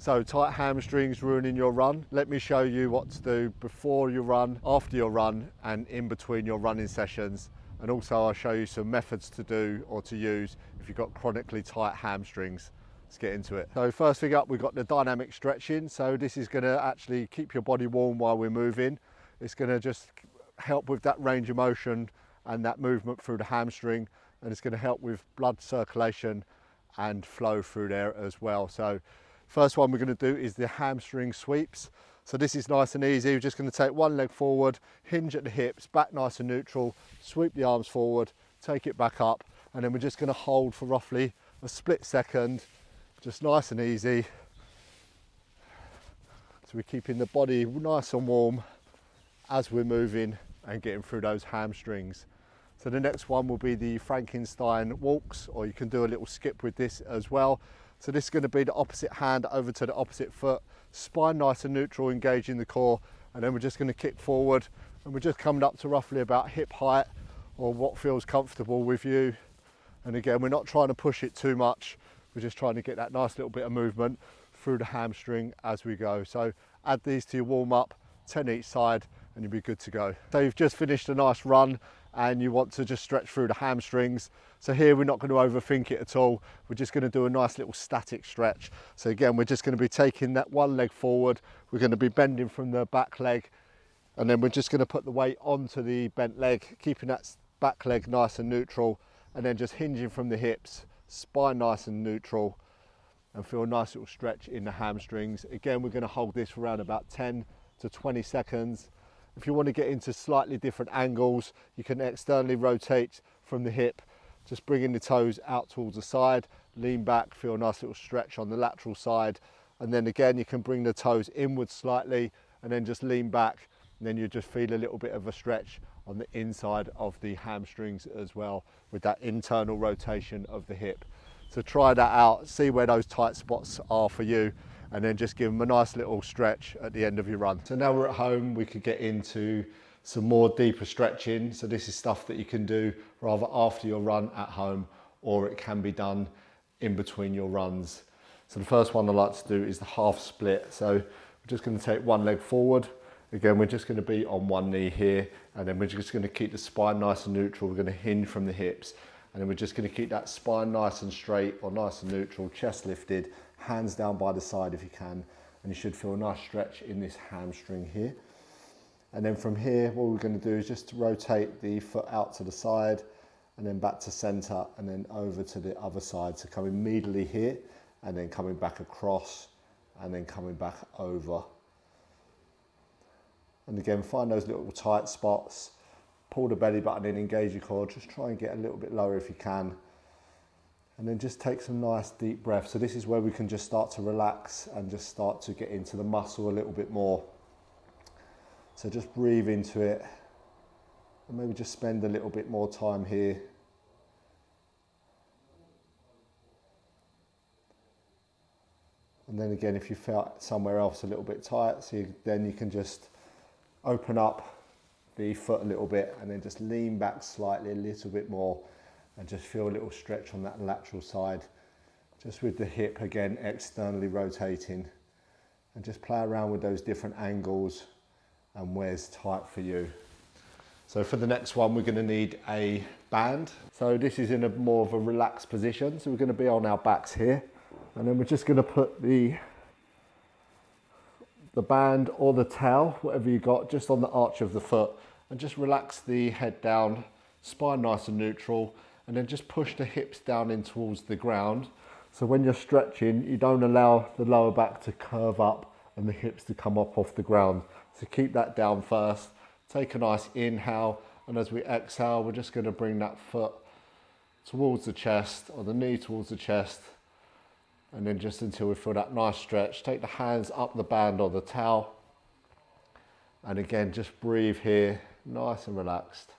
So tight hamstrings ruining your run. Let me show you what to do before you run, after your run, and in between your running sessions. And also I'll show you some methods to do or to use if you've got chronically tight hamstrings. Let's get into it. So first thing up, we've got the dynamic stretching. So this is going to actually keep your body warm while we're moving. It's going to just help with that range of motion and that movement through the hamstring, and it's going to help with blood circulation and flow through there as well. So first one we're going to do is the hamstring sweeps. So this is nice and easy. We're just going to take one leg forward, hinge at the hips, back nice and neutral, sweep the arms forward, take it back up, and then we're just going to hold for roughly a split second, just nice and easy. So we're keeping the body nice and warm as we're moving and getting through those hamstrings. So the next one will be the Frankenstein walks, or you can do a little skip with this as well. So this is going to be the opposite hand over to the opposite foot, spine nice and neutral, engaging the core, and then we're just going to kick forward, and we're just coming up to roughly about hip height or what feels comfortable with you. And again, we're not trying to push it too much, we're just trying to get that nice little bit of movement through the hamstring as we go. So add these to your warm up, 10 each side, and you'll be good to go. So you've just finished a nice run and you want to just stretch through the hamstrings. So here we're not going to overthink it at all. We're just going to do a nice little static stretch. So again, we're just going to be taking that one leg forward. We're going to be bending from the back leg, and then we're just going to put the weight onto the bent leg, keeping that back leg nice and neutral, and then just hinging from the hips, spine nice and neutral, and feel a nice little stretch in the hamstrings. Again, we're going to hold this for around about 10 to 20 seconds. If you want to get into slightly different angles, you can externally rotate from the hip, just bringing the toes out towards the side, lean back, feel a nice little stretch on the lateral side. And then again, you can bring the toes inward slightly and then just lean back. And then you just feel a little bit of a stretch on the inside of the hamstrings as well, with that internal rotation of the hip. So try that out, see where those tight spots are for you, and then just give them a nice little stretch at the end of your run. So now we're at home, we could get into some more deeper stretching. So this is stuff that you can do rather after your run at home, or it can be done in between your runs. So the first one I like to do is the half split. So we're just going to take one leg forward. Again, we're just going to be on one knee here, and then we're just going to keep the spine nice and neutral. We're going to hinge from the hips, and then we're just going to keep that spine nice and straight or nice and neutral, chest lifted, hands down by the side if you can, and you should feel a nice stretch in this hamstring here. And then from here, what we're going to do is just rotate the foot out to the side, and then back to center, and then over to the other side. So coming immediately here, and then coming back across, and then coming back over. And again, find those little tight spots, pull the belly button in, engage your core, just try and get a little bit lower if you can. And then just take some nice deep breaths. So this is where we can just start to relax and just start to get into the muscle a little bit more. So just breathe into it, and maybe just spend a little bit more time here. And then again, if you felt somewhere else a little bit tight, then you can just open up the foot a little bit and then just lean back slightly a little bit more, and just feel a little stretch on that lateral side, just with the hip again externally rotating, and just play around with those different angles and where's tight for you. So for the next one, we're going to need a band. So this is in a more of a relaxed position. So we're going to be on our backs here, and then we're just going to put the band or the towel, whatever you got, just on the arch of the foot, and just relax the head down, spine nice and neutral, and then just push the hips down in towards the ground. So when you're stretching, you don't allow the lower back to curve up and the hips to come up off the ground. So keep that down first. Take a nice inhale, and as we exhale, we're just going to bring that foot towards the chest, or the knee towards the chest, and then just until we feel that nice stretch. Take the hands up the band or the towel, and again, just breathe here, nice and relaxed.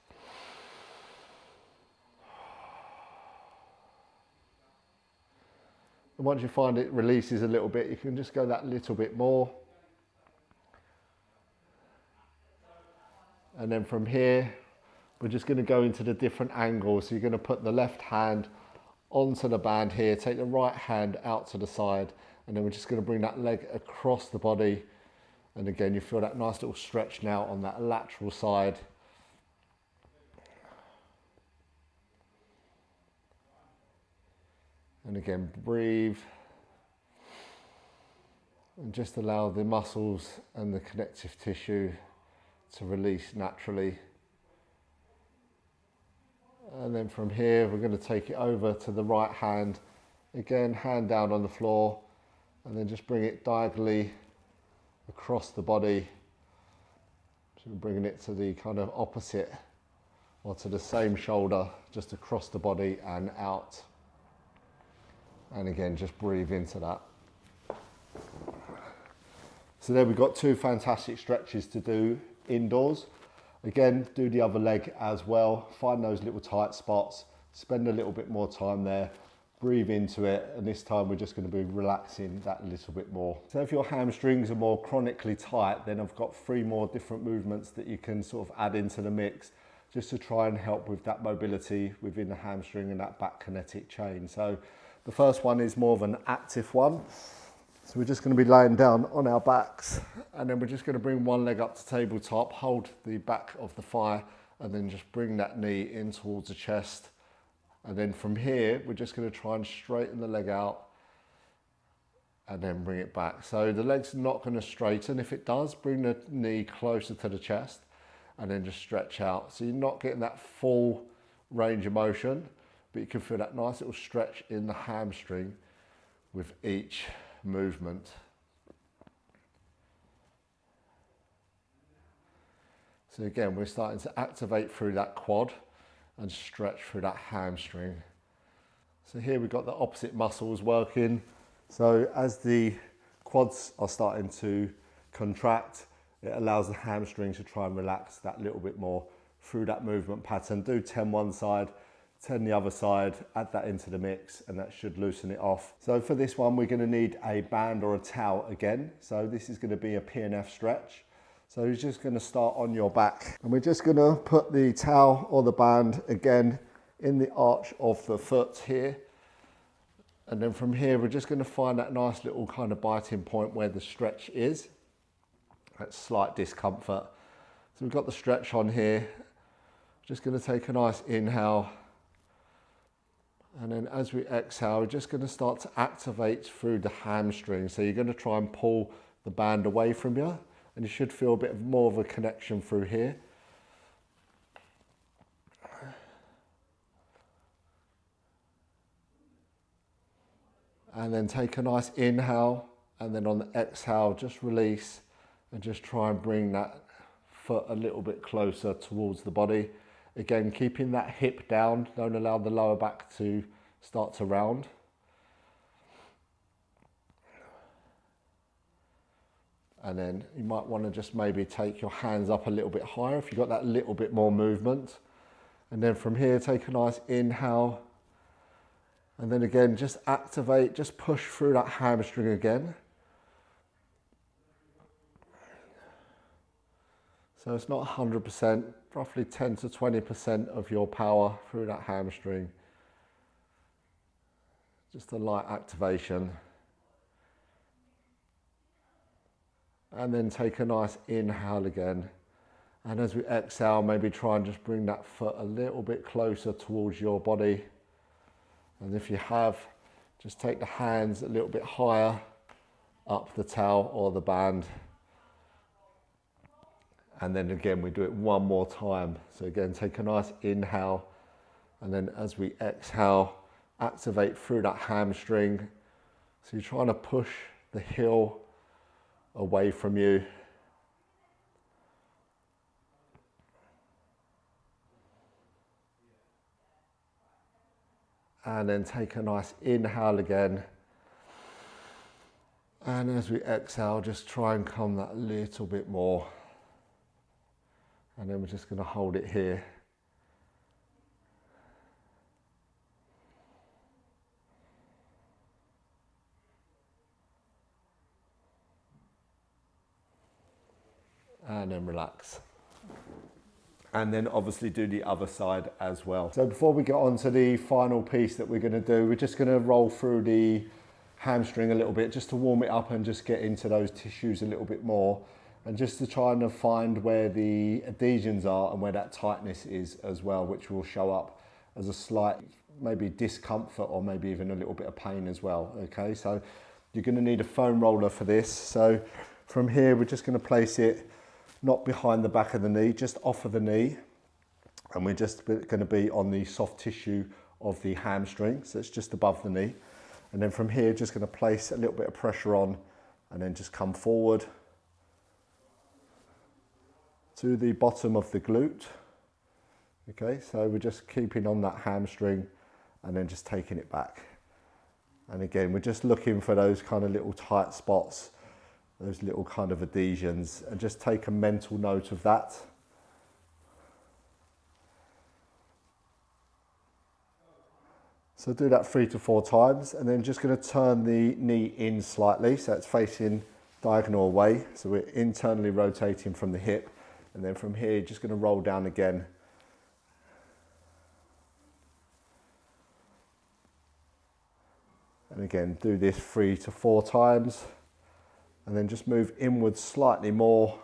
And once you find it releases a little bit, you can just go that little bit more. And then from here, we're just going to go into the different angles. So you're going to put the left hand onto the band here, take the right hand out to the side, And then we're just going to bring that leg across the body. And again, you feel that nice little stretch now on that lateral side. And again, breathe. And just allow the muscles and the connective tissue to release naturally. And then from here, we're going to take it over to the right hand. Again, hand down on the floor, and then just bring it diagonally across the body. So we're bringing it to the kind of opposite, or to the same shoulder, just across the body and out. And again, just breathe into that. So there we've got 2 fantastic stretches to do indoors. Again, do the other leg as well. Find those little tight spots, spend a little bit more time there, breathe into it, and this time we're just going to be relaxing that a little bit more. So if your hamstrings are more chronically tight, then I've got 3 more different movements that you can sort of add into the mix, just to try and help with that mobility within the hamstring and that back kinetic chain. So the first one is more of an active one. So we're just going to be laying down on our backs, and then we're just going to bring one leg up to tabletop, hold the back of the thigh, and then just bring that knee in towards the chest. And then from here, we're just going to try and straighten the leg out and then bring it back. So the leg's not going to straighten. If it does, bring the knee closer to the chest and then just stretch out. So you're not getting that full range of motion, but you can feel that nice little stretch in the hamstring with each movement. So again, we're starting to activate through that quad and stretch through that hamstring. So here we've got the opposite muscles working. So as the quads are starting to contract, it allows the hamstring to try and relax that little bit more through that movement pattern. Do 10 one side, 10 the other side, add that into the mix, and that should loosen it off. So for this one, we're going to need a band or a towel again. So this is going to be a PNF stretch. So you're just going to start on your back, and we're just going to put the towel or the band again in the arch of the foot here. And then from here, we're just going to find that nice little kind of biting point where the stretch is. That slight discomfort. So we've got the stretch on here. Just going to take a nice inhale. And then as we exhale, we're just going to start to activate through the hamstring. So you're going to try and pull the band away from you, and you should feel a bit more of a connection through here. And then take a nice inhale, and then on the exhale, just release and just try and bring that foot a little bit closer towards the body. Again, keeping that hip down, don't allow the lower back to start to round. And then you might want to just maybe take your hands up a little bit higher if you've got that little bit more movement. And then from here, take a nice inhale. And then again, just activate, just push through that hamstring again. So it's not 100%, roughly 10 to 20% of your power through that hamstring. Just a light activation. And then take a nice inhale again. And as we exhale, maybe try and just bring that foot a little bit closer towards your body. And if you have, just take the hands a little bit higher up the towel or the band. And then again, we do it one more time. So again, take a nice inhale. And then as we exhale, activate through that hamstring. So you're trying to push the heel away from you. And then take a nice inhale again. And as we exhale, just try and come that little bit more. And then we're just going to hold it here. And then relax. And then obviously do the other side as well. So before we get on to the final piece that we're going to do, we're just going to roll through the hamstring a little bit, just to warm it up and just get into those tissues a little bit more, and just to try and find where the adhesions are and where that tightness is as well, which will show up as a slight maybe discomfort or maybe even a little bit of pain as well. Okay, so you're going to need a foam roller for this. So from here we're just going to place it not behind the back of the knee, just off of the knee, and we're just going to be on the soft tissue of the hamstring, so it's just above the knee. And then from here, just going to place a little bit of pressure on, and then just come forward to the bottom of the glute. Okay, so we're just keeping on that hamstring and then just taking it back. And again, we're just looking for those kind of little tight spots, those little kind of adhesions, and just take a mental note of that. So do that 3 to 4 times, and then just going to turn the knee in slightly so it's facing diagonal away. So we're internally rotating from the hip, and then from here just going to roll down again. And again, do this 3 to 4 times, and then just move inwards slightly more,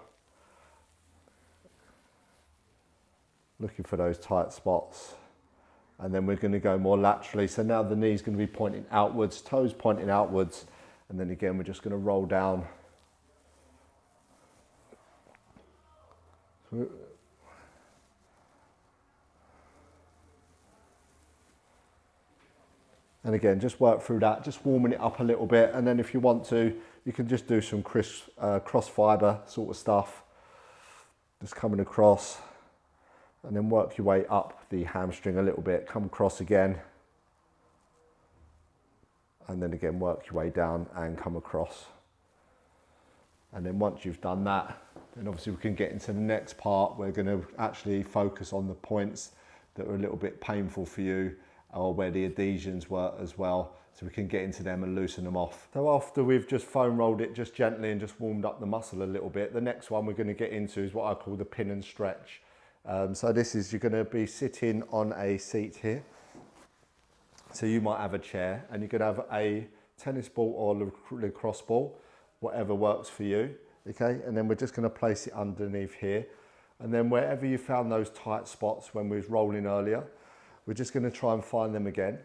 looking for those tight spots. And then we're going to go more laterally. So now the knee's going to be pointing outwards, toes pointing outwards. And then again, we're just going to roll down. And again, just work through that, just warming it up a little bit. And then if you want to, you can just do some cross fiber sort of stuff. Just coming across. And then work your way up the hamstring a little bit, come across again. And then again, work your way down and come across. And then once you've done that, then obviously we can get into the next part. We're going to actually focus on the points that are a little bit painful for you, or where the adhesions were as well, so we can get into them and loosen them off. So after we've just foam rolled it just gently and just warmed up the muscle a little bit, the next one we're going to get into is what I call the pin and stretch. So this is, you're going to be sitting on a seat here. So you might have a chair, and you could have a tennis ball or lacrosse ball, whatever works for you. Okay, and then we're just going to place it underneath here. And then wherever you found those tight spots when we was rolling earlier, we're just going to try and find them again.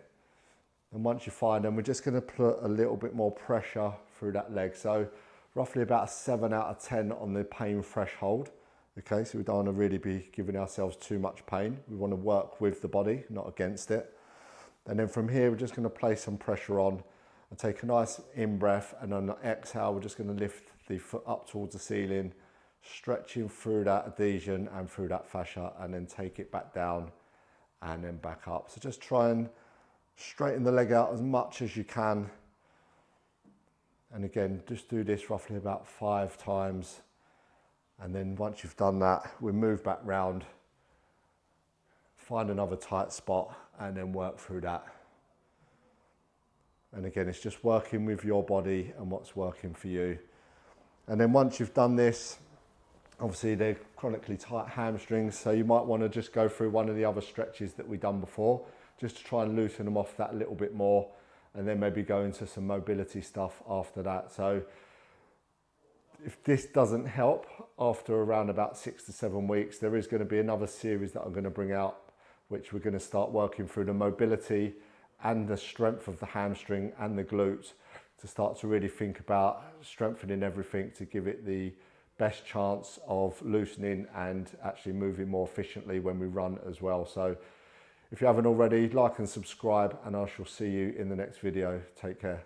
And once you find them, we're just going to put a little bit more pressure through that leg. So roughly about a 7 out of 10 on the pain threshold. Okay, so we don't want to really be giving ourselves too much pain. We want to work with the body, not against it. And then from here, we're just going to place some pressure on and take a nice in-breath. And on the exhale, we're just going to lift the foot up towards the ceiling, stretching through that adhesion and through that fascia, and then take it back down and then back up. So just try and straighten the leg out as much as you can. And again, just do this roughly about 5 times. And then once you've done that, we move back round, find another tight spot, and then work through that. And again, it's just working with your body and what's working for you. And then once you've done this, obviously they're chronically tight hamstrings, so you might want to just go through one of the other stretches that we've done before, just to try and loosen them off that a little bit more, and then maybe go into some mobility stuff after that. So if this doesn't help after around about 6 to 7 weeks, there is going to be another series that I'm going to bring out, which we're going to start working through the mobility and the strength of the hamstring and the glutes, to start to really think about strengthening everything to give it the best chance of loosening and actually moving more efficiently when we run as well. So if you haven't already, like and subscribe, and I shall see you in the next video. Take care.